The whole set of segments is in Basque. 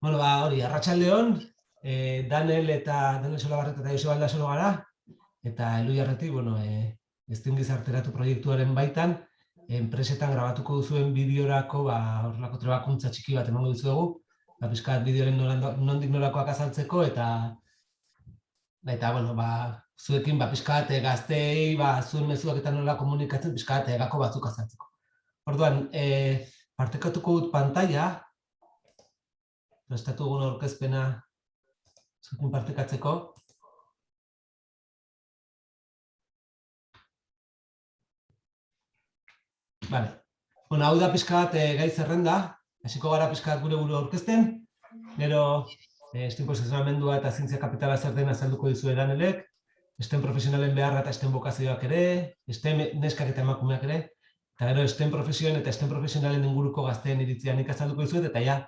Hori, arratsaldeon, Daniel Solabarreta eta Joseba Aldasoro gara, eta Elhuyarretik, Ezin Gizarteratu proiektuaren baitan, enpresetan grabatuko duzuen bideorako, horrelako trebakuntza txiki bat emango dizuegu, pixkat bideoren nondik norakoak azaltzeko, eta zuekin pixkat gazteei, zuen mezuak eta nola komunikatzen, pixkat gako batzuk azaltzeko. Orduan, partekatuko dut pantalla, prestatu egun aurkezpena zuekin partekatzeko. Hau da pixkat gai zerrenda, hasiko gara pixkat gure buru aurkezten, gero STEM posizionamendua eta zientzia kapitala zer den azalduko dizu Danielek, STEM profesionalen beharra eta STEM bokazioak ere, STEM neskak eta emakumeak ere, eta gero STEM profesioen eta STEM profesionalen inguruko gazteen iritzia nik azalduko dizuet, eta ja,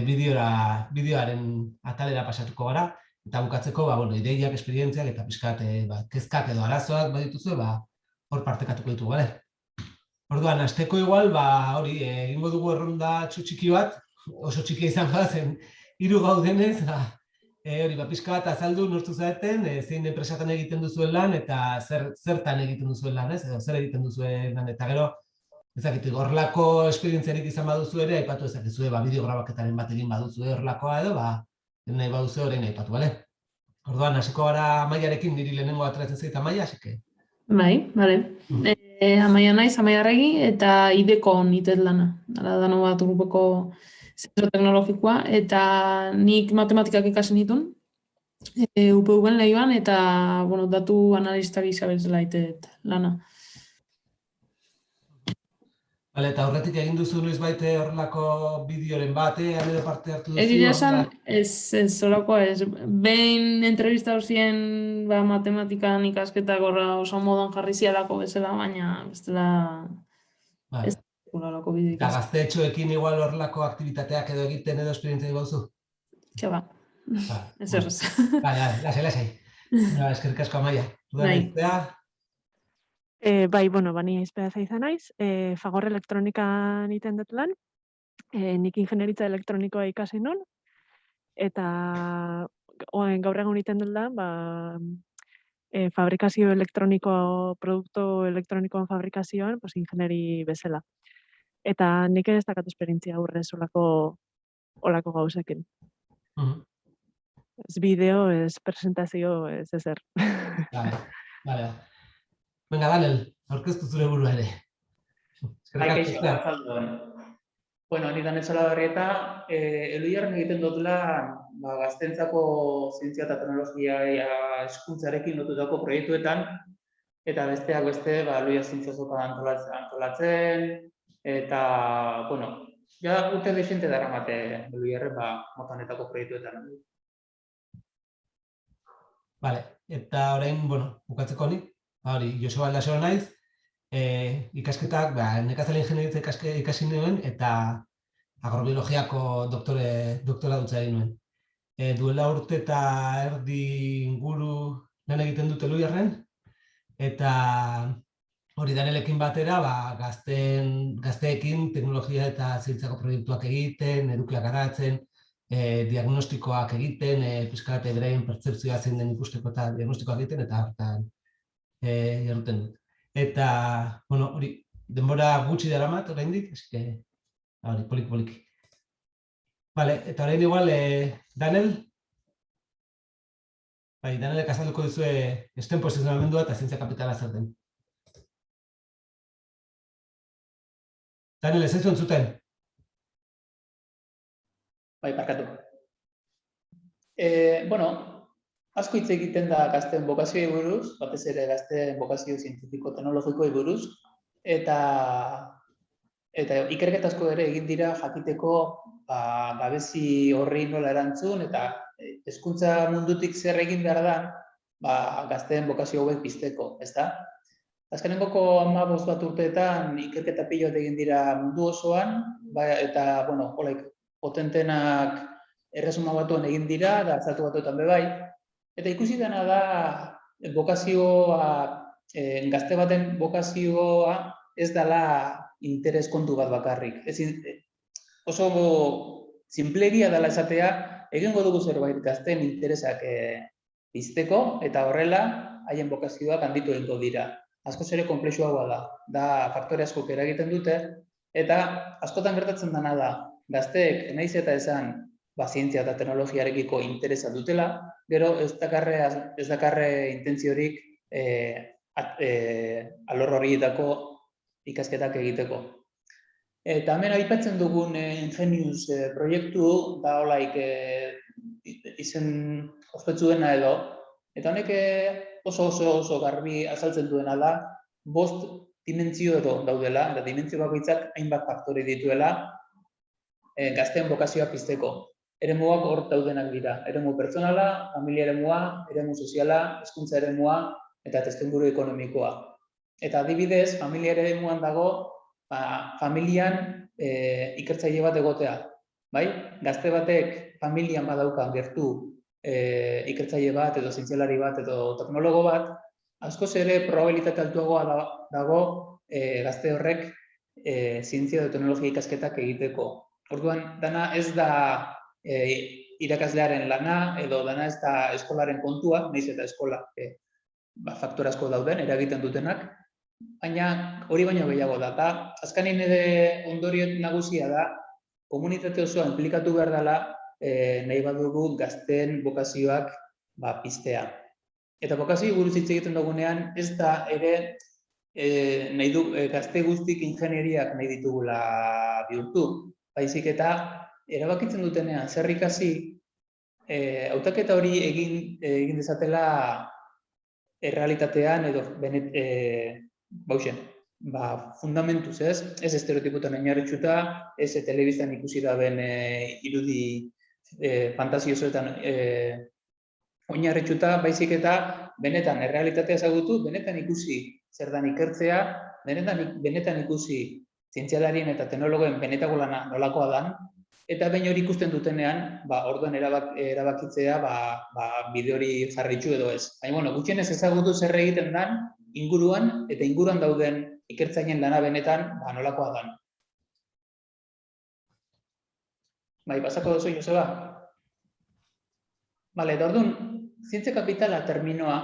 bideoaren atalera pasatuko gara, eta bukatzeko, ideiak, esperientziak eta pixkat kezkak edo arazoak badituzu, hor partekatuko ditugu, bale? Orduan, hasteko igual, egingo dugu erronda txiki bat, oso txikia izan zen 3 gaudenez, pixka bat azaldu nortu zaeten, zein enpresatan egiten duzuen lan, eta zertan egiten duzuen lan, edo zer egiten duzuen lan, eta gero, ezakitik, horrelako esperientziarik izan baduzu ere, aipatu ezakizue, bideograbaketaren bat egin baduzu horrelakoa edo, nahi baduzu orain aipatu, bale? Orduan, hasiko gara Amaiarekin, niri lehenengo ateratzen zait Amaia, asike? Bai, bale. Amaia naiz, Amaia Arregi, eta ideko nitet lana. Dano bat grupeko zentro teknologikoa, eta nik matematikak ikasen ditun, UPV-en lehioan, eta datu analistari izabezela itet lana. Eta horretik egin duzu noiz baite horrelako bideoren batean edo parte hartu duzu? Egia esan, ez zolakoa ez. Behin entrevista horien matematikan ikasketak oso modan jarri zialako bezala, baina bestela ez horrelako bideo Eta gaztetxoekin igual horrelako aktivitateak edo egiten edo esperientzia bauzu? Txaba, ez errez. Lasai. Eskerrik asko Amaia. Bai, ni izpea izan naiz, Fagor elektronikan iten dut lan, nik ingenieritza elektronikoa ikasi nun, eta gaur egun iten dut lan, fabrikazio elektroniko, produktu elektronikoan fabrikazioan, ingenieri bezala. Eta nik ez dakat esperientzia aurrez olako gauzekin. Ez bideo, ez presentazio, ez ezer. Vale. Venga, Daniel, aurkeztu zure burua ere. Kaixo, arratzaldeon. Ni Daniel Solabarrieta, Elhuyarren egiten dut lan gazteentzako zientzia eta teknologia hezkuntzarekin lotutako proiektuetan, eta besteak beste, Elhuyar zientzia azoka antolatzen, eta, urte dezente daramate Elhuyarren mota honetako proiektuetan. Vale, eta orain, bukatzeko honi, Joseba Aldasoro naiz, ikasketak, nekazal ingenieritza ikasi nuen, eta agrobiologiako doktoradutza egin nuen. Duela urte eta erdi inguru lan egiten dut Elhuyarren, eta hori Danielekin batera, gazteekin teknologia eta zientzako proiektuak egiten, edukiak garatzen, diagnostikoak egiten, pixkat beraien pertzepzioa zein den ikusteko eta diagnostikoak egiten, eta horretan jarruten dut. Eta, hori, denbora gutxi daramat, oraindik, hori, poliki. Vale, eta orain igual, Daniel? Danielek azalduko duzue STEM posizionamendua eta zientzia kapitala zer den. Daniel, ez zaizu entzuten? Barkatu. Asko hitz egiten da gazteen bokazioei buruz, batez ere gazteen bokazio zientifiko-teknologikoei buruz, eta ikerketa asko ere egin dira jakiteko gabezi horri nola erantzun, eta hezkuntza mundutik zer egin behar da gazteen bokazio hauek pizteko, ezta? Azkenengoko 15 bat urteetan ikerketa pilo bat egin dira mundu osoan, eta, potentenak erresuma batuan egin dira, da Estatu Batuetan bai, eta ikusi dena da gazte baten bokazioa ez dela interes kontu bat bakarrik. Oso Zinplegia dela esatea, egingo dugu zerbait gazteen interesak pizteko, eta horrela, haien bokazioak handitu egingo dira. Askoz ere konplexuagoa da faktore askok eragiten dute, eta askotan gertatzen dena da, gazteek nahiz eta esan zientzia eta teknologiarekiko interesa dutela, gero ez dakarre intentziorik alor horietako ikasketak egiteko. Eta hemen aipatzen dugun Ingenius proiektu da holaik izen ospetsuena edo, eta honek oso garbi azaltzen duena da, 5 dimentsio edo daudela, eta dimentsio bakoitzak hainbat faktore dituela gazteen bokazioa pizteko. Eremuak hor daudenak dira, eremu pertsonala, familia eremua, eremu soziala, hezkuntza eremua eta testuinguru ekonomikoa. Eta adibidez, familia eremuan dago, familian ikertzaile bat egotea. Gazte batek familian badaukan gertu ikertzaile bat edo zientzialari bat edo teknologo bat, askoz ere probabilitate altuagoa dago gazte horrek zientzia edo teknologia ikasketak egiteko. Orduan, dana ez da irakaslearen lana edo dana ez da eskolaren kontua, nahiz eta eskola faktore asko dauden, eragiten dutenak, baina hori baino gehiago da. Eta azkenean ere ondorio nagusia da, komunitate osoa inplikatu behar dela nahi badugu gazteen bokazioak piztea. Eta bokazio buruz hitz egiten dugunean, ez da ere gazte guztik ingenieriak nahi ditugula bihurtu. Baizik eta erabakitzen dutenean zer ikasi, hautaketa hori egin dezatela errealitatean edo fundamentuz ez estereotipotan oinarrituta, ez telebistan ikusi daben irudi fantasiosoetan oinarrituta, baizik eta benetan errealitatea ezagutu, benetan ikusi zer dan ikertzea, benetan ikusi zientzialarien eta teknologoen benetako lana nolakoa dan, eta behin hori ikusten dutenean, orduan erabakitzea bide hori jarritxu edo ez. Baina, gutxienez ezagutu zer egiten dan inguruan, eta inguruan dauden ikertzainen lana benetan nolakoa dan. Pasako duzu, Joseba? Eta orduan, zientzia kapitala terminoa,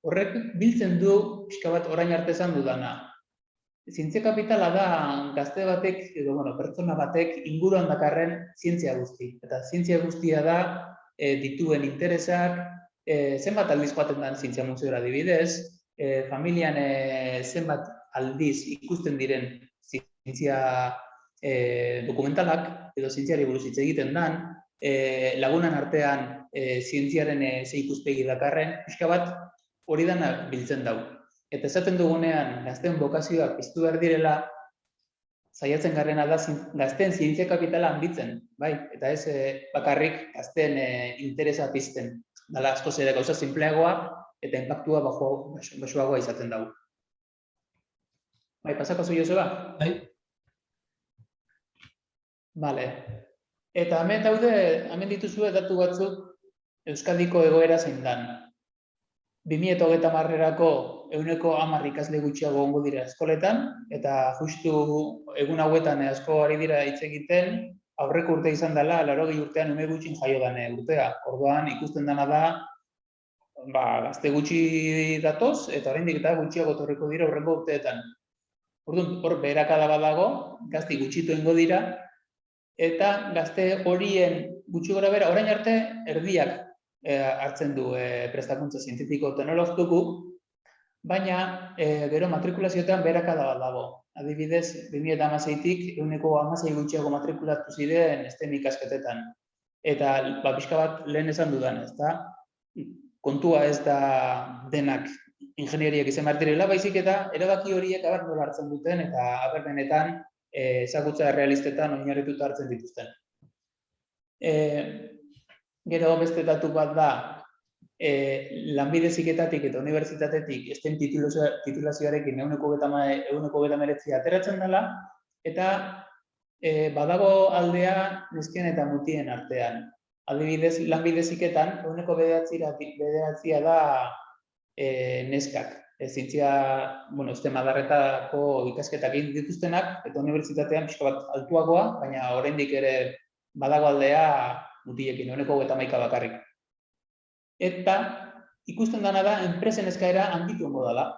horrek biltzen du pixka bat orain arte esan dudana. Zientzia kapitala da gazte batek, edo pertsona batek inguruan dakarren zientzia guzti. Eta zientzia guztia da dituen interesak, zenbat aldiz joaten den zientzia museora adibidez, familian zenbat aldiz ikusten diren zientzia dokumentalak, edo zientziari buruz hitz egiten den, lagunan artean zientziaren ze ikuspegi dakarren, pixka bat hori dena biltzen dau. Eta esaten dugunean gazteen bokazioak piztu behar direla, saiatzen garrena da gazteen zientzia kapitala handitzen, eta ez bakarrik gazteen interesa pizten. Dala askoz ere gauza sinpleagoa eta inpaktua baxuagoa izaten dago. Pasako zu, Joseba? Eta hemen dituzue datu batzuk Euskadiko egoera zein dan. 2030erako 10 ikasle gutxiago egongo dira eskoletan, eta justu egun hauetan asko ari dira hitz egiten, aurreko urte izan dela, 80 urtean ume gutxin jaio den urtea. Orduan ikusten dena da, gazte gutxi datoz, eta oraindik eta gutxiago etorriko dira aurrengo urteetan. Orduan, hor beherakada bat dago, gazte gutxitu egingo dira, eta gazte horien gutxi gora bera, orain arte erdiak hartzen du prestakuntza zientifiko teknologiko, baina gero matrikulazioetan beherakada bat dago. Adibidez, 2016tik 16 gutxiago matrikulatu ziren STEM ikasketetan. Eta pixka bat lehen esan dudan, kontua ez da denak ingenieriak izan behar direla, baizik eta erabaki horiek aber nola hartzen duten eta aber benetan ezagutza errealistetan oinarrituta hartzen dituzten. Gero beste datu bat da, lanbide heziketatik eta unibertsitatetik STEM titulazioarekin 129 ateratzen dela, eta badago aldea nesken eta mutien artean. Adibidez, lanbide heziketan 9% da neskak. Zientzia, STEM adarretako ikasketak egin dituztenak, eta unibertsitatean pixka bat altuagoa, baina oraindik ere badago aldea mutilekin, 31 bakarrik. Eta ikusten dana da, enpresen eskaera handitu ongo dela.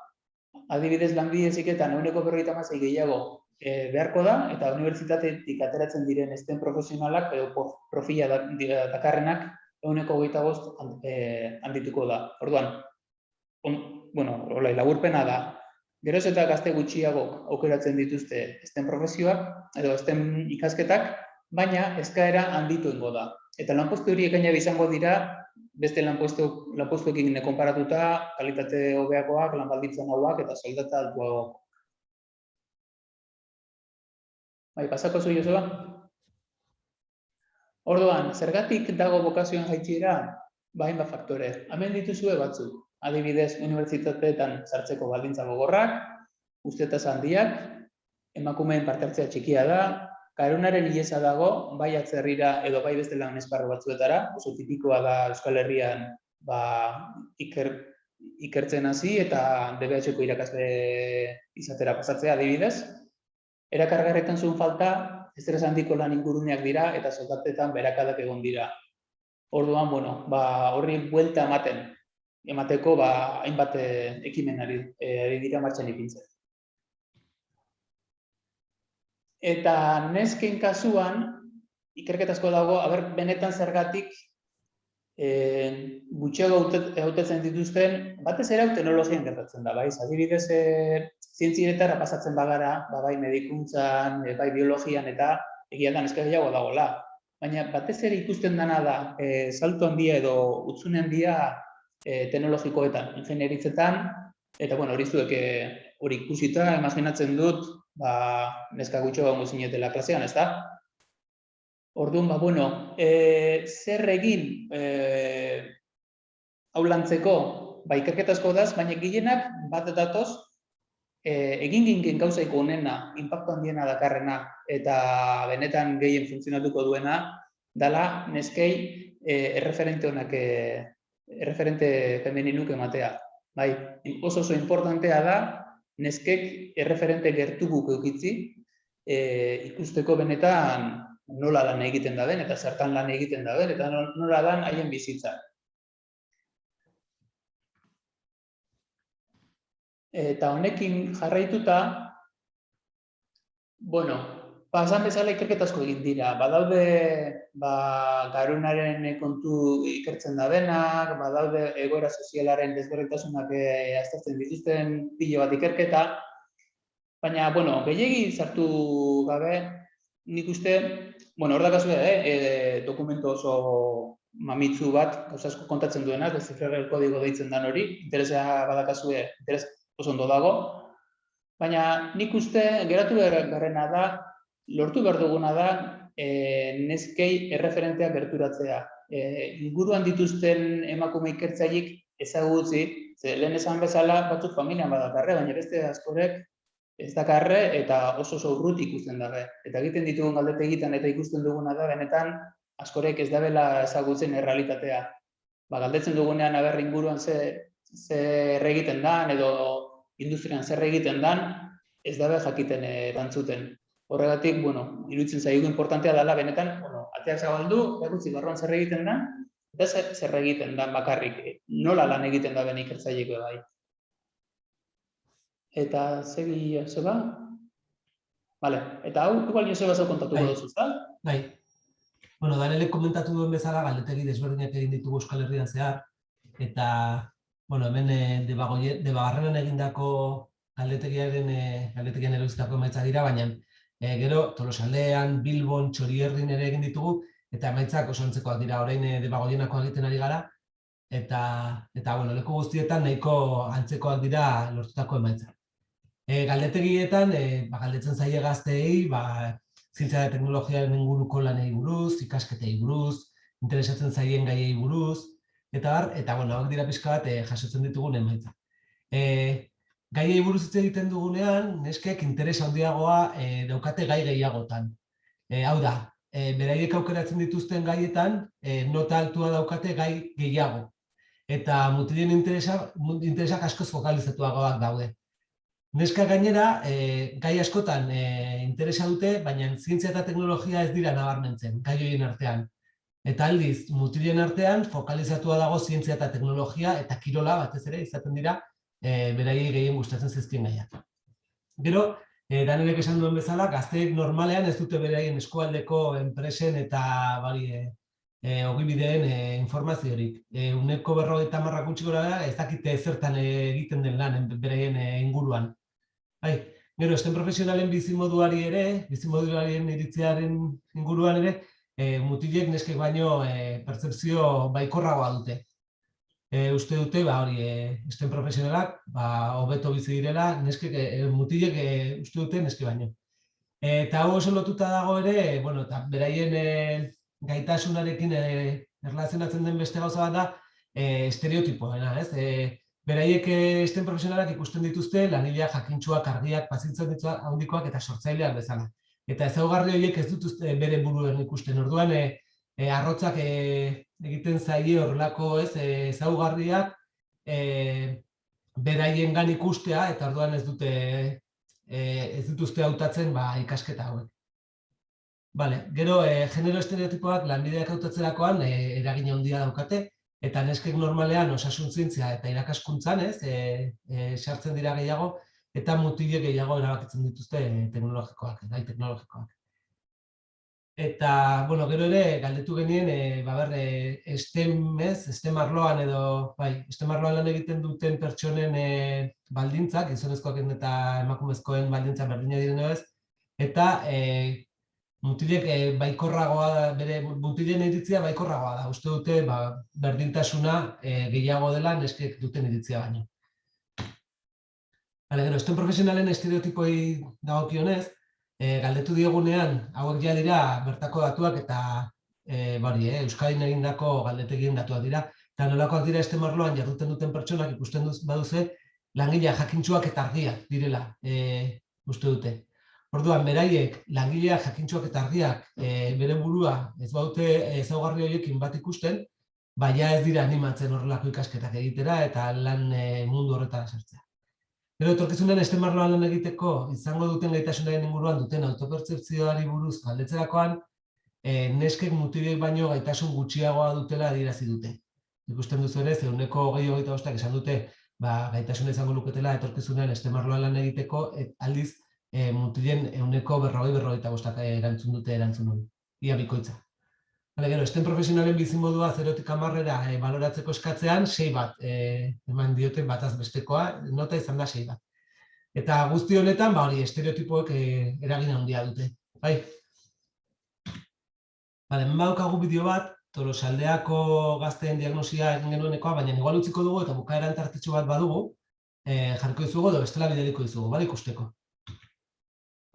Adibidez, lanbide heziketan 56 gehiago beharko da, eta unibertsitatetik ateratzen diren STEM profesionalak edo profila dakarrenak 25 handituko da. Orduan, laburpena da, geroz eta gazte gutxiagok aukeratzen dituzte STEM profesioak edo STEM ikasketak, baina eskaera handitu ingo da. Eta lanpostu horiek gainera izango dira, beste lanpostuekin konparatuta, kalitate hobeakoak, lan baldintza hauak eta soldata altuagoak. Bai, pasako zu, Joseba? Orduan, zergatik dago bokazioen jaitsiera? Hainbat faktore. Hemen dituzue batzuk. Adibidez, unibertsitateetan sartzeko baldintza gogorrak, ustez handiak, emakumeen parte hartzea txikia da, karunaren hileza dago, bai atzerrira edo bai beste lan esparru batzuetara, oso tipikoa da Euskal Herrian ikertzen hasi eta DBH-ko irakasle izatera pasatzea adibidez. Erakargarretan zuen falta, estres handiko lan inguruneak dira eta soldatetan berakadak egon dira. Orduan, horri buelta emateko hainbat ekimen ari dira martxan ipintzen. Eta nesken kasuan, ikerketa asko dago, benetan zergatik gutxiago hautatzen dituzten, batez ere teknologian gertatzen da, bai? Adibidez, zientzieretara pasatzen bagara, bai medikuntzan, bai biologian, eta egia da neska gehiago dagoela. Baina batez ere ikusten dena da, salto handia edo hutsune handia teknologikoetan, ingenieritzetan, eta hori zuek hori ikusita, imaginatzen dut, neska gutxo gongo zinetela klasean, ez da? Orduan, zer egin hau lantzeko, ikerketa asko daz, baina gehienak bat datoz, egin ginen gauzaiko honena, inpaktu handiena dakarrena, eta benetan gehien funtzionatuko duena, dala neskei erreferente honak, erreferente femeninuk ematea. Oso importantea da, neskek erreferente gertuguk eukitzi, ikusteko benetan nola lan egiten da den, eta zertan lan egiten da den, eta nola dan haien bizitza. Eta honekin jarraituta, pasan bezala ikerketa asko egin dira. Badaude garunaren kontu ikertzen da denak, badaude egoera sozialaren desberdintasunak aztertzen dituzten pilo bat ikerketa, baina, gehiegi sartu gabe, nik uste, hor dakazue, dokumentu oso mamitsu bat, gauza asko kontatzen duena, deszifrarel kodigo deitzen dan hori, interesa badakazue, interes oso ondo dago, baina nik uste geratu garrena da, lortu behar duguna da, neskei erreferenteak gerturatzea. Inguruan dituzten emakume ikertzaileek ezagutzi, lehen esan bezala batzuk familian badakarre, baina beste askorek ez dakarre eta oso urruti ikusten dabe. Eta egiten ditugun galdetegitan eta ikusten duguna da, benetan askorek ez dabela ezagutzen errealitatea. Galdetzen dugunean inguruan zer egiten dan edo industrian zer egiten dan, ez dabe jakiten erantzuten. Horregatik, iruditzen zaigu importantea dela benetan, ateak zabaldu, erakutsi barruan zer egiten dan, eta zer egiten dan bakarrik, nola lan egiten da ben ikertzaileeko bai. Eta segi Joseba? Eta hau, igual Joseba zau kontatuko duzu, ezta? Bai. Danelek komentatu duen bezala, galdetegi desberdinak egin ditugu Euskal Herrian zehar, eta, hemen Debabarrenan egindako galdetegian erauztako emaitza dira, baina gero Tolosaldean, Bilbon, Txorierrin ere egin ditugu, eta emaitzak oso antzekoak dira, orain Debagoienakoa egiten ari gara, eta leku guztietan nahiko antzekoak dira lortutako emaitzak. Galdetegietan, galdetzen zaie gazteei, zientzia eta teknologiaren inguruko lanei buruz, ikasketei buruz, interesatzen zaien gaiei buruz, eta hauek dira pixka bat jasotzen ditugun emaitza. Gaiei buruz hitz egiten dugunean, neskek interes handiagoa daukate gai gehiagotan. Hau da, beraiek aukeratzen dituzten gaietan, nota altua daukate gai gehiago. Eta mutilen interesak askoz fokalizatuagoak daude. Neska gainera, gai askotan interesa dute, baina zientzia eta teknologia ez dira nabarmentzen, gai horien artean. Eta aldiz, mutilen artean, fokalizatua dago zientzia eta teknologia eta kirola batez ere izaten dira beraiei gehien gustatzen zaizkien gaiak. Gero, Danielek esan duen bezala, gazteek normalean ez dute beraien eskualdeko enpresen eta ogibideen informaziorik. Uneko 50 gutxi gora ez dakite zertan egiten den lan beraien inguruan. Gero, esten profesionalen bizimoduarien iritziaren inguruan ere, mutilek neskek baino pertzepzio baikorragoa dute. Uste dute, esten profesionalak, hobeto bizi direla, mutilek uste dute neske baino. Eta hau oso lotuta dago ere, eta beraien gaitasunarekin erlazionatzen den beste gauza bat da, estereotipoena, ez? Beraiek esten profesionalak ikusten dituzte langileak jakintsuak, argiak, pazientzia handikoak eta sortzaileak bezala. Eta ezaugarri horiek ez dituzte bere buruen ikusten. Orduan, arrotzak egiten zaie horrelako ezaugarriak beraiengan ikustea, eta orduan ez dituzte hautatzen ikasketa hauek. Gero, genero estereotipoak lanbideak hautatzerakoan eragin handia daukate, eta neskek normalean osasun zientzia eta irakaskuntzan sartzen dira gehiago, eta mutilek gehiago erabakitzen dituzte gai teknologikoak. Eta, gero ere, galdetu genien, STEM arloan edo, STEM arloan lan egiten duten pertsonen baldintzak, gizonezkoak eta emakumezkoen baldintzak berdina diren ez, eta mutilek mutilen iritzia baikorragoa da. Uste dute berdintasuna gehiago dela neskek duten iritzia baino. Gero, esten profesionalen estereotipoi dagokionez, galdetu diegunean, hauek ja dira bertako datuak eta Euskadin egindako galdetegien datuak dira, eta nolakoak dira esten arloan jarduten duten pertsonak ikusten baduze, langilea jakintsuak eta argiak direla uste dute. Orduan, beraiek langileak jakintsuak eta argiak bere burua ez baute ezaugarri horiekin bat ikusten, baina ez dira animatzen horrelako ikasketak egitera eta lan mundu horretara sartzea. Gero, etorkizunen esten arloan lan egiteko izango duten gaitasunaren inguruan duten autopertzepzioari buruz galdetzerakoan, neskek mutilek baino gaitasun gutxiagoa dutela adierazi dute. Ikusten duzu ere, 25% esan dute gaitasuna izango luketela etorkizunen esten arloan lan egiteko, aldiz mutilen 40-45% erantzun dute erantzun hori, ia bikoitza. Gero, esten profesionalen bizimodua 0-tik 10 baloratzeko eskatzean 6 bat eman diote bataz bestekoa, nota izan da 6 bat. Eta guzti honetan, estereotipoek eragin handia dute. Hemen badaukagu bideo bat, Tolosaldeako gazteen diagnosia egin genuenekoa, baina igual utziko dugu eta bukaeran tartitxo bat badugu, jarriko dizugu edo bestela bideliko dizugu, ikusteko.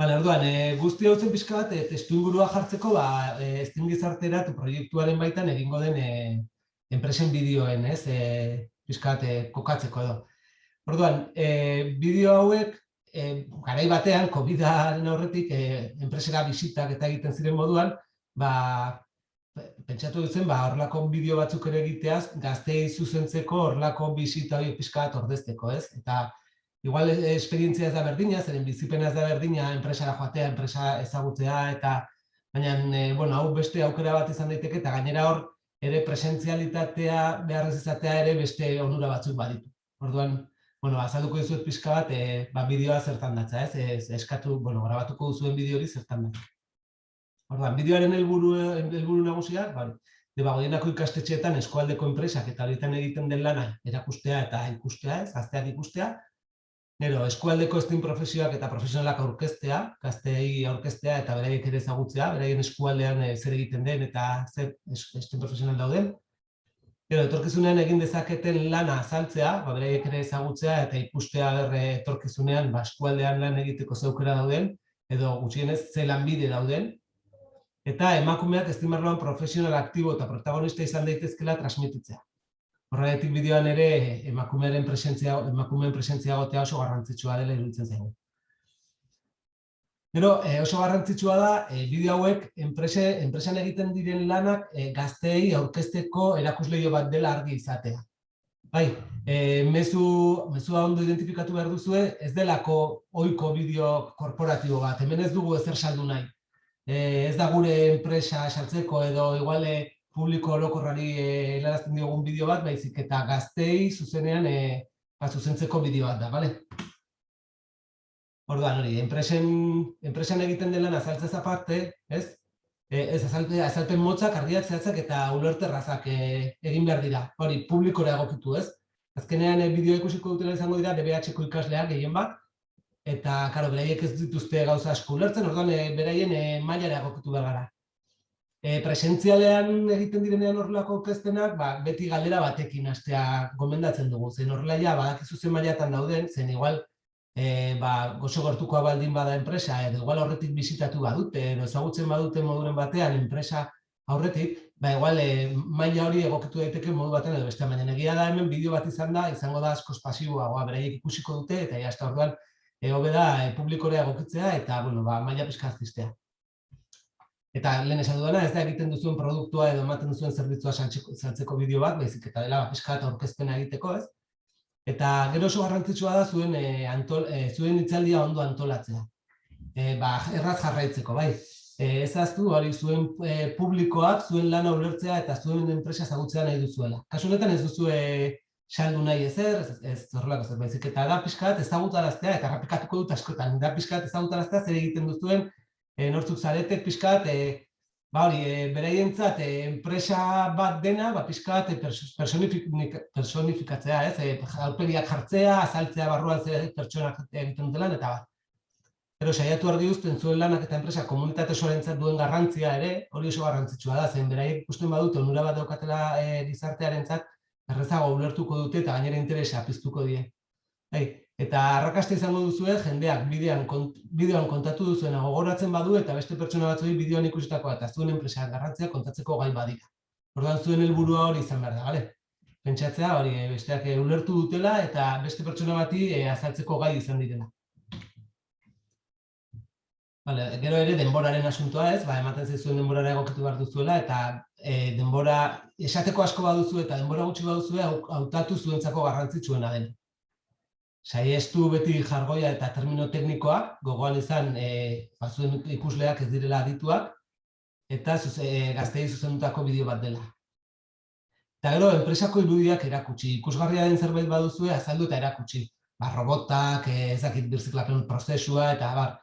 Orduan, guzti hau zen pixka bat, testuingurua jartzeko, ezin gizarteratu proiektuaren baitan egingo den enpresen bideoen, pixka bat kokatzeko edo. Orduan, bideo hauek, garai batean, COVID-aren aurretik, enpresera bisitak eta egiten ziren moduan, pentsatu duzen, horrelako bideo batzuk ere egiteaz, gazteei zuzentzeko horrelako bisita horiek pixka bat ordezteko, ez? Eta igual esperientzia ez da berdina, zeren bizipena ez da berdina, enpresara joatea, enpresa ezagutzea, eta baina, hau beste aukera bat izan daiteke, eta gainera hor, ere presentzialitatea beharrez izatea ere beste onura batzuk baditu. Orduan, azalduko dizuet pixka bat, bideoa zertan datza, ez? Eskatu, grabatuko duzuen bideo hori zertan datza. Orduan, bideoaren helburu nagusia, Debagoienako ikastetxeetan eskualdeko enpresak eta horietan egiten den lana erakustea eta ikustea, gazteak ikustea. Gero, eskualdeko estin profesioak eta profesionalak aurkeztea, gazteei aurkeztea eta beraiek ere ezagutzea, beraien eskualdean zer egiten den eta zer estin profesional dauden. Gero, etorkizunean egin dezaketen lana azaltzea, beraiek ere ezagutzea eta ikustea etorkizunean eskualdean lan egiteko zeukera dauden, edo gutxienez ze lanbide dauden. Eta emakumeak estin arloan profesional aktibo eta protagonista izan daitezkela transmititzea. Horregatik bideoan ere emakumeen presentzia egotea oso garrantzitsua dela iruditzen zaigu. Gero, oso garrantzitsua da, bideo hauek enpresan egiten diren lanak gazteei aurkezteko erakusleiho bat dela argi izatea. Bai, mezua ondo identifikatu behar duzue, ez delako ohiko bideo korporatibo bat, hemen ez dugu ezer saldu nahi. Ez da gure enpresa saltzeko edo igual publiko orokorrari helarazten diogun bideo bat, baizik eta gaztei zuzenean zuzentzeko bideo bat da, bale? Orduan, hori, enpresan egiten dela azaltzez aparte, ez? Ez azalpen motzak, argiak, zehatzak eta ulerterrazak egin behar dira. Hori, publikora egokitu, ez? Azkenean bideo ikusiko dutela izango dira DBH-ko ikasleak gehien bat, eta, karo, beraiek ez dituzte gauza asko ulertzen, orduan, beraien mailara egokitu behar gara. Presentzialean egiten direnean horrelako aurkezpenak, beti galdera batekin hastea gomendatzen dugu. Zen horrela ja, badakizu zen mailatan dauden, zen igual, gozo gortukoa baldin bada enpresa, edo igual horretik bisitatu badute, edo ezagutzen badute moduren batean enpresa aurretik, igual maila hori egokitu daiteke modu batean edo bestean, baina egia da hemen bideo bat izango da askoz pasiboagoa, beraiek ikusiko dute, eta jazta orduan, hobe da publikora egokitzea, eta, maila pixka aziztea. Eta lehen esan dudana, ez da egiten duzuen produktua edo ematen duzuen zerbitzua saltzeko bideo bat, baizik eta dela pixka eta aurkezpena egiteko, ez? Eta gero oso garrantzitsua da zuen hitzaldia ondo antolatzea. Erraz jarraitzeko, bai. Ez aztu, hori zuen publikoak, zuen lana ulertzea eta zuen enpresa ezagutzea nahi duzuela. Kasu honetan ez duzue saldu nahi ezer, ez horrelako zer, baizik eta da pixkat ezagutaraztea, eta errapikatuko dut askotan, da pixkat ezagutaraztea zer egiten duzuen, nortzuk zaretek pixkat, beraientzat enpresa bat dena, pixkat personifikatzea, aurpegiak jartzea, azaltzea barruan zer pertsonak egiten dutela, eta bat. Pero saiatu argi uzten zuen lanak eta enpresa komunitate osoarentzat duen garrantzia ere, hori oso garrantzitsua da, zen beraiek ikusten badute onura bat daukatela gizartearentzat, errezago ulertuko dute eta gainera interesa piztuko die. Eta arrakasta izango duzue, jendeak bideoan kontatu duzuena gogoratzen badu eta beste pertsona batzuei bideoan ikusitakoa eta zuen enpresak garrantzia kontatzeko gai badira. Orduan zuen helburua hori izan behar da, bale? Pentsatzea hori besteak ulertu dutela eta beste pertsona bati azaltzeko gai izan direla. Gero ere denboraren asuntoa ez, ematen zaizuen denborara egokitu behar duzuela eta denbora esateko asko baduzu eta denbora gutxi baduzue hautatu zuentzako garrantzitsuena den. Saiestu beti jargoia eta termino teknikoak, gogoan izan zuen ikusleak ez direla adituak, eta gaztei zuzendutako bideo bat dela. Eta gero, enpresako irudiak erakutsi, ikusgarria den zerbait baduzue azaldu eta erakutsi. Robotak, ezakit birziklapen prozesua, eta bar.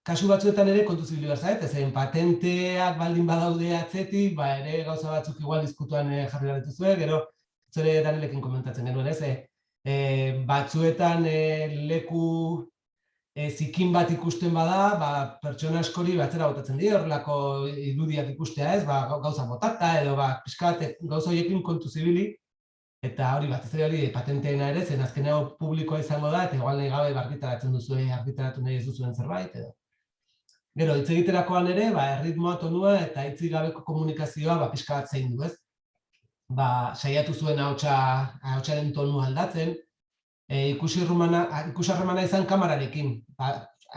Kasu batzuetan ere kontuz ibili behar zaret, ezen patenteak baldin badaude atzetik, ere gauza batzuk igual diskutuan jarri behar dituzue, gero zure Danelekin komentatzen genuen, ez? Batzuetan leku zikin bat ikusten bada, pertsona askori batzera botatzen dira, horrelako irudiak ikustea ez, gauza botakta edo pixkat gauza horiekin kontuz ibili, eta hori bat ez hori patenteena ere, zen azkenean publikoa izango da, eta igual nahi gabe argitaratzen duzue, argitaratu nahi ez duzuen zerbait, edo. Gero, hitz egiterakoan ere, erritmoa, tonua eta hitzik gabeko komunikazioa pixka bat zein du, ez? Saiatu zuen ahotsaren tonu aldatzen, ikusarremana izan kamerarekin.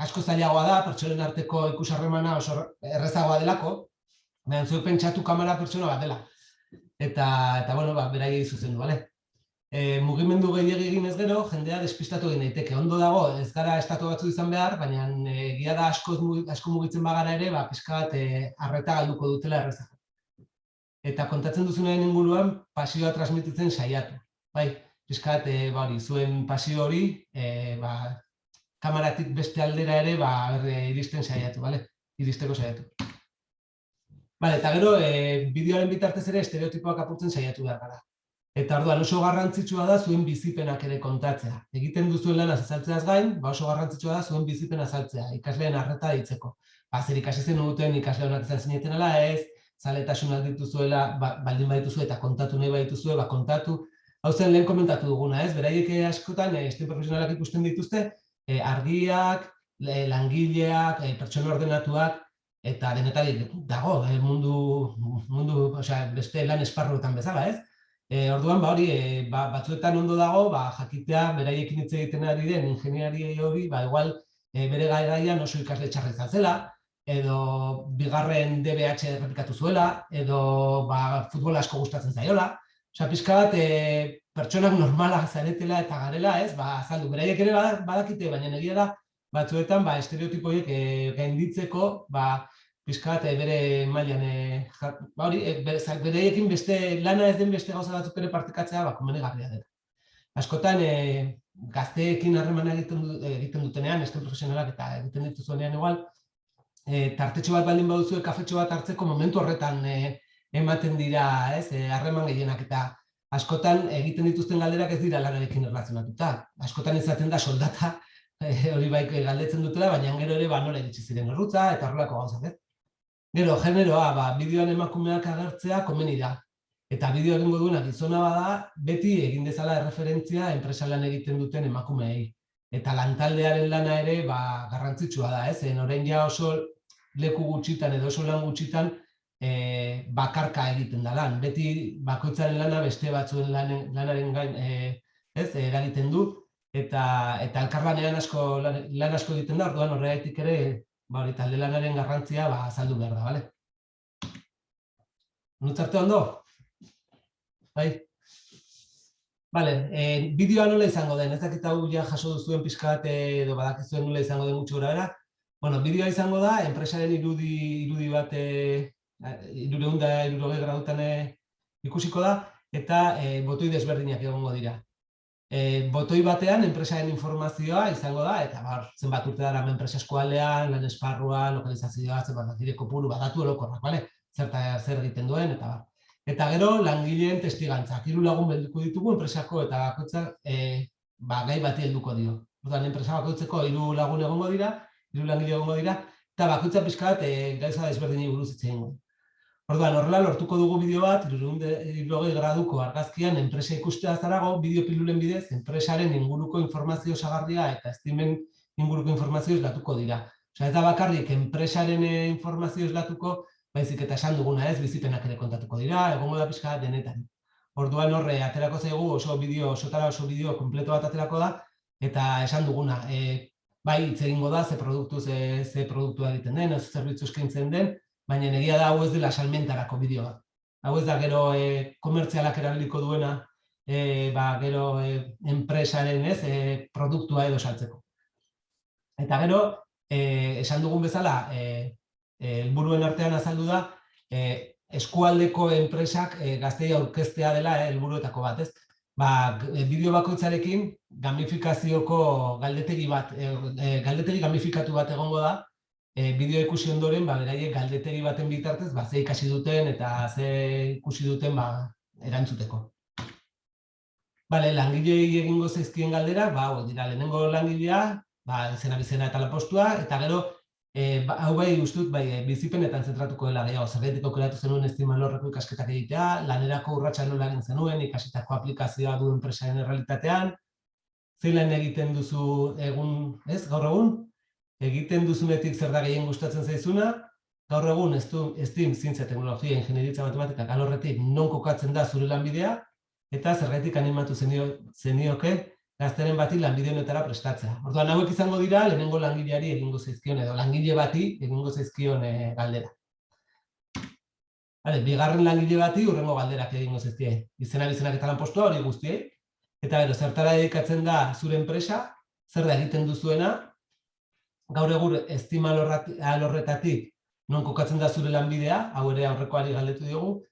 Asko zailagoa da, pertsonen arteko ikusarremana oso errezagoa delako, baina zuen pentsatu kamera pertsona bat dela. Eta, beraiei zuzendu, bale? Mugimendu gehiagi egin ez gero, jendea despistatu egin daiteke. Ondo dago, ez gara estatu batzu izan behar, baina egia da asko mugitzen bagara ere, pixka bat arreta galduko dutela errezak. Eta kontatzen duzunaren inguruan pasioa transmititzen saiatu. Pixkat, zuen pasio hori, kameratik beste aldera ere iristen saiatu, iristeko saiatu. Eta gero, bideoaren bitartez ere estereotipoak apurtzen saiatu behar gara. Eta orduan oso garrantzitsua da zuen bizipenak ere kontatzea. Egiten duzuen lan azaltzeaz gain, oso garrantzitsua da zuen bizipen azaltzea, ikasleen arreta deitzeko. Zer ikasi zen duten, ikasle honak izan zineten ala ez, zaletasunak dituzuela, baldin badituzu eta kontatu nahi badituzue, kontatu. Hau zen lehen komentatu duguna, ez? Beraiek askotan, estem profesionalak ikusten dituzte, argiak, langileak, pertsona ordenatuak, eta denetarik dago, mundu, beste lan esparruetan bezala, ez? Orduan, batzuetan ondo dago, jakitea, beraiekin hitz egiten ari den ingeniari hori, igual, bere garaian oso ikasle txarra izan zela, edo bigarren DBH errepikatu zuela, edo futbol asko gustatzen zaiola. Osa, pixka bat, pertsonak normala zaretela eta garela, ez? Azaldu, beraiek ere badakite, baina egia da, batzuetan, estereotipoiek gainditzeko, pixka bat bere mailan, beraiekin beste lana ez den beste gauza batzuk ere partekatzea, komenigarria dela. Askotan, gazteekin harremana egiten dutenean, esten profesionalak eta egiten dituzuenean igual, tartetxo bat baldin baduzue, kafetxo bat hartzeko momentu horretan ematen dira, harreman gehienak, eta askotan egiten dituzten galderak ez dira lanarekin erlazionatuta. Askotan izaten da soldata, hori baik galdetzen dutela, baina gero ere nola iritsi ziren errutza, eta horrelako gauzak, ez? Gero, generoa, bideoan emakumeak agertzea komeni da. Eta bideo egingo duena gizona bada, beti egin dezala erreferentzia enpresa lan egiten duten emakumeei. Eta lantaldearen lana ere garrantzitsua da, ez? Orain ja oso leku gutxitan edo oso lan gutxitan bakarka egiten da lan. Beti bakoitzaren lana beste batzuen lanaren gain eragiten du, eta elkarlanean lan asko egiten da, orduan horregatik ere talde lanaren garrantzia azaldu behar da, bale? Nutzarte ondo? Bai? Bale, bideoa nola izango den, ez dakit hau ja jaso duzuen pixka bat edo badakizuen nola izango den gutxi gora bera. Bueno, bideoa izango da, enpresaren irudi bat 360 gradutan ikusiko da, eta botoi desberdinak egongo dira. Botoi batean enpresaren informazioa izango da, eta zenbat urte dara enpresa eskualdean, lan esparrua, lokalizazioa, zenbat dire kopuru, datu orokorrak, bale? Zer egiten duen, eta bar. Eta gero, langileen testigantzak. 3 lagun belduko ditugu enpresako eta bakoitzak gai bati helduko dio. Orduan, enpresa bakoitzeko 3 lagun egongo dira, 3 langile egongo dira, eta bakoitza pixka bat gauza desberdinei buruz hitz egingo. Orduan, horrela lortuko dugu bideo bat, 360 graduko argazkian enpresa ikustea zarago, bideo pilulen bidez, enpresaren inguruko informazio osagarria eta estimen inguruko informazio eslatuko dira. Osa, ez da bakarrik enpresaren informazio eslatuko, baizik eta esan duguna ez, bizipenak ere kontatuko dira, egongo da pixka denetan. Orduan horre, aterako zaigu oso bideo kompleto bat aterako da, eta esan duguna, bai hitz egingo da, ze produktua egiten den, ze zerbitzu eskaintzen den, baina egia da hau ez dela salmentarako bideoa. Hau ez da gero komertzialak erabiliko duena, gero enpresaren produktua edo saltzeko. Eta gero, esan dugun bezala, helburuen artean azaldu da, eskualdeko enpresak gaztei aurkeztea dela helburuetako bat, ez? Bideo bakoitzarekin gamifikazioko galdetegi gamifikatu bat egongo da, bideo ikusi ondoren, beraiek galdetegi baten bitartez, ze ikasi duten eta ze ikusi duten erantzuteko. Langileei egingo zaizkien galdera, hau dira, lehenengo langilea, izena bizena eta lanpostua, eta gero, hau ustut, bizipenetan zentratuko dela gehiago, zergatik aukeratu zenuen estimalorreko ikasketak egitea, lanerako urratsa nola egin zenuen, ikasitako aplikazioa du enpresaren errealitatean, zein lan egiten duzu gaur egun, egiten duzunetik zer da gehien gustatzen zaizuna, gaur egun STEAM, zientzia, teknologia, ingenieritza, matematika, alorretik non kokatzen da zure lanbidea, eta zergatik animatu zenioke gazteren bati lanbide honetara prestatzea. Orduan, hauek izango dira, lehenengo langileari egingo zaizkion, edo langile bati egingo zaizkion galdera. Bigarren langile bati hurrengo galderak egingo zaizkie. Izena bizenak eta lanpostua hori guztiei. Eta gero, zertara dedikatzen da zure enpresa, zer da egiten duzuena, gaur egur estima alorretatik non kokatzen da zure lanbidea, hau ere aurrekoari galdetu diogu,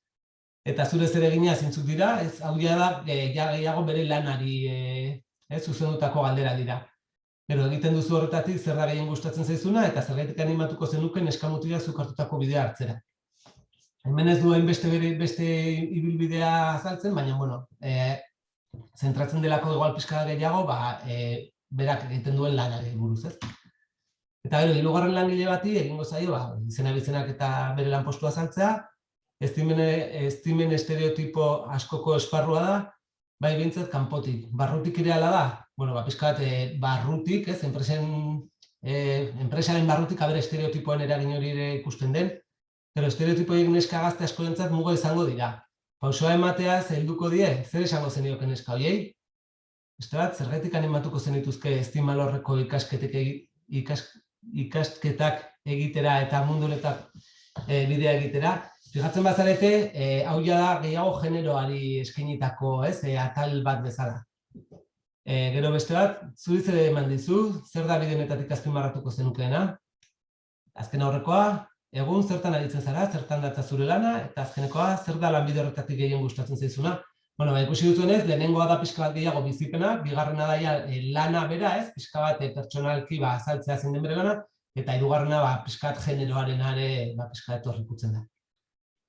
eta zure zer egina zintzuk dira, hau da gehiago bere lanari zuzendutako galdera dira. Gero egiten duzu horretatik zer da gehien gustatzen zaizuna eta zergaitik animatuko zenuken eskamutila zuk hartutako bidea hartzera. Hemen ez duen beste ibilbidea azaltzen, baina, zentratzen delako igual pixka gehiago, berak egiten duen lanari buruz, ez? Eta gero, 3. langile bati egingo zaio, izena bizenak eta bere lanpostua azaltzea, estimen estereotipo askoko esparrua da, bai bintzat kanpotik. Barrutik ere ala da, pixka bat barrutik, enpresaren barrutik abere estereotipoen eragin hori ere ikusten den, pero estereotipoiek neska gazte askorentzat muga izango dira. Pausoa ematea helduko die, zer esango zenioke neska horiei? Beste bat, zergatik animatuko zenituzke estimalorreko ikasketak egitera eta mundu honetan bidea egitera. Fijatzen bazarete, hau ja da gehiago generoari eskainitako, atal bat bezala. Gero beste bat, zuri zer eman dizu, zer da bide honetatik azpimarratuko zenukeena? Azken aurrekoa, egun zertan aritzen zara, zertan datza zure lana, eta azkenekoa, zer da lanbide horretatik gehien gustatzen zaizuna. Bueno, ikusi duzuenez, lehenengoa da pixka bat gehiago bizipena, bigarrena da lana bera, pixka bat pertsonalki azaltzea zein den bere lana, eta hirugarrena pixka bat generoaren pixka bat horrikutzen da.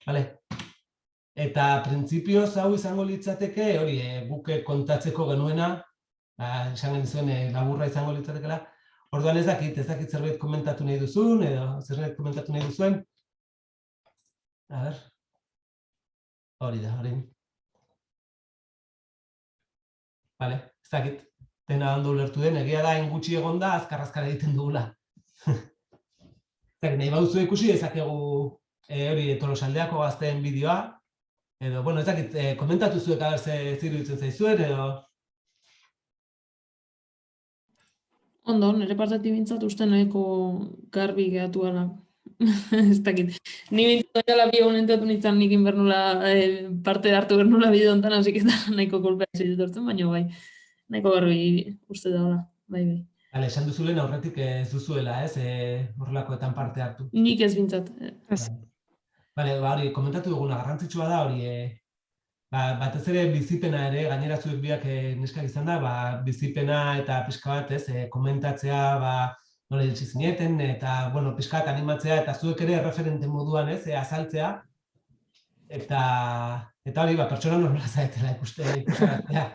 Vale? Eta printzipioz hau izango litzateke, hori, guk kontatzeko genuena, esan genizuen laburra izango litzatekela, orduan ez dakit zerbait komentatu nahi duzun, edo zerbait komentatu nahi duzuen. A ber, hori da, hori. Vale, ez dakit, dena ondo ulertu den, egia da ingutxi egon da, azkar egiten dugula. Nahi baduzu ikusi, ezakegu hori Tolosaldeako gazteen bideoa, edo, bueno, ez dakit, komentatu zuek aber zer iruditzen zaizuen, edo... Ondo, nire partetik bintzat uste nahiko garbi gehatu ala. Ez dakit. Ni bintzat gala bi egun entatu nintzen nik inbernula parte hartu bernula bide ontan, hasi eta nahiko kolpea zizitortzen, baina bai, nahiko garbi uste da hola, bai. Bale, esan duzulen aurretik ez duzuela, horrelakoetan parte hartu. Nik ez bintzat. Bale, hori, komentatu duguna, garrantzitsua da hori, batez ere bizipena ere, gainera zuek biak neskak izan da, bizipena eta pixka bat, komentatzea, nola iritsi zineten, eta, bueno, pixka bat animatzea, eta zuek ere referente moduan, azaltzea, eta hori, pertsona normala zaretela ikusaraztea.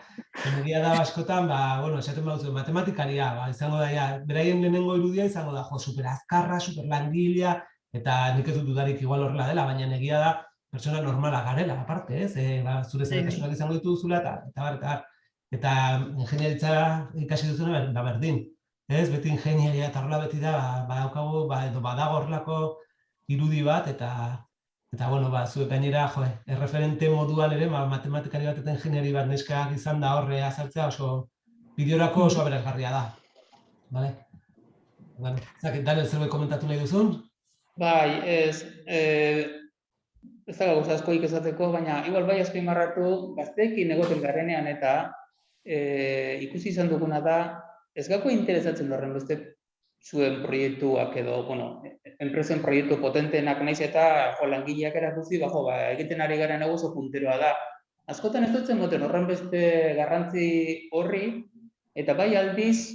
Egia da askotan, bueno, esaten baduzu, matematikaria, izango da, beraien lehenengo irudia izango da, super azkarra, super langilea, eta nik ez dut dudarik igual horrela dela, baina egia da, pertsona normala garela, aparte, zure zeretasunak izango dituzula, eta ingeniaritza ikasi duzuna, berdin. Beti ingeniaria eta horrela beti da, badaukagu, edo badago horrelako irudi bat, eta, bueno, zuek gainera, erreferente moduan ere, matematikari bat eta ingeniari bat neskak izan da horre azaltzea oso, bideorako oso aberasgarria da. Bale? Daniel, zerbait komentatu nahi duzun? Bai, ez da gauza askoik esateko, baina igual bai azpimarratu gazteekin egoten garenean eta ikusi izan duguna da, ez gako interesatzen horren beste zuen proiektuak edo, bueno, enpresen proiektu potenteenak naiz eta langileak erakuzi, egiten ari garen oso punteroa da. Askotan ez dutzen goten horren beste garrantzi horri, eta bai aldiz,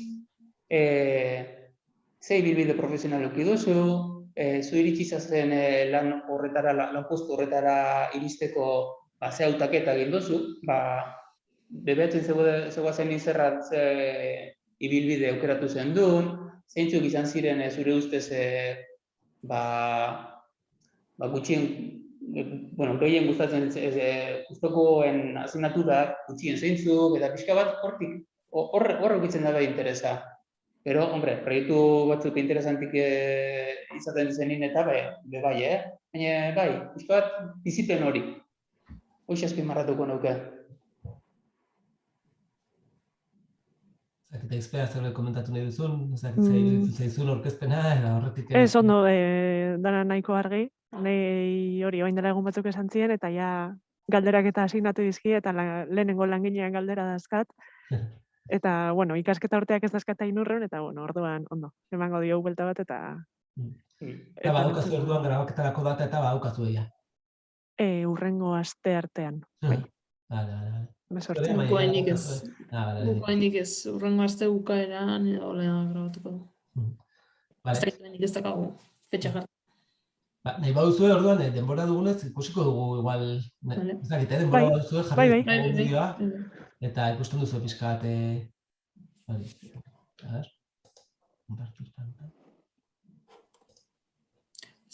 ze ibilbide profesional eduki duzu, zu iritsi zazen lan postu horretara iristeko ze hautaketa egin duzu, bebeatzen zegoazen izerrat ibilbide aukeratu zen duen, zeintzuk izan ziren zure ustez gutxien, gehien gustatzen gustukoen asignaturak, gutxien zeintzuk, eta pixka bat hortik, hor egitzen da interesa. Pero, hombre, proiektu batzuk interesantik izaten zenin eta bai, baina bai, pixka bat bizipen hori. Hoxe azpimarratuko nuke. Eta izpea zerbait komentatu nahi duzun, iruditzen zaizun orkezpena, eta horretik... Ez ondo, dana nahiko argi, nahi hori oain dela egun batzuk esan ziren, eta ja galderak eta asignatu dizki, eta lehenengo langilean galdera dazkat. Eta, bueno, ikasketa urteak ez dazkata inurren, eta, bueno, orduan, ondo, emango dio buelta bat, eta... Eta badaukazu orduan grabaketarako data eta badaukazu eia. Urrengo aste artean, bai. Bale. Bukoainik ez, urrengo aste bukaeran, edo lehen grabatuko du. Ez dakit ez dakago, fetxa jartu. Nahi baduzue orduan, denbora dugunez, ikusiko dugu igual, ez dakit, denbora baduzue jarri bideoa, eta ikusten duzu pixka bat,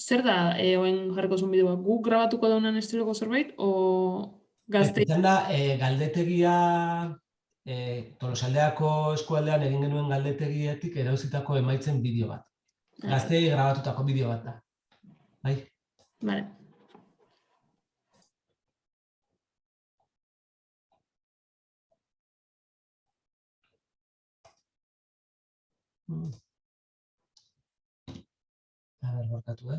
Zer da, oen jarriko zuen bideoa, guk grabatuko daunan estiloko zerbait, o gazte? Izan da, galdetegia, Tolosaldeako eskualdean egin genuen galdetegietik erauzitako emaitzen bideo bat. Gazteei grabatutako bideo bat da. Bai? Bale. A ber, barkatu,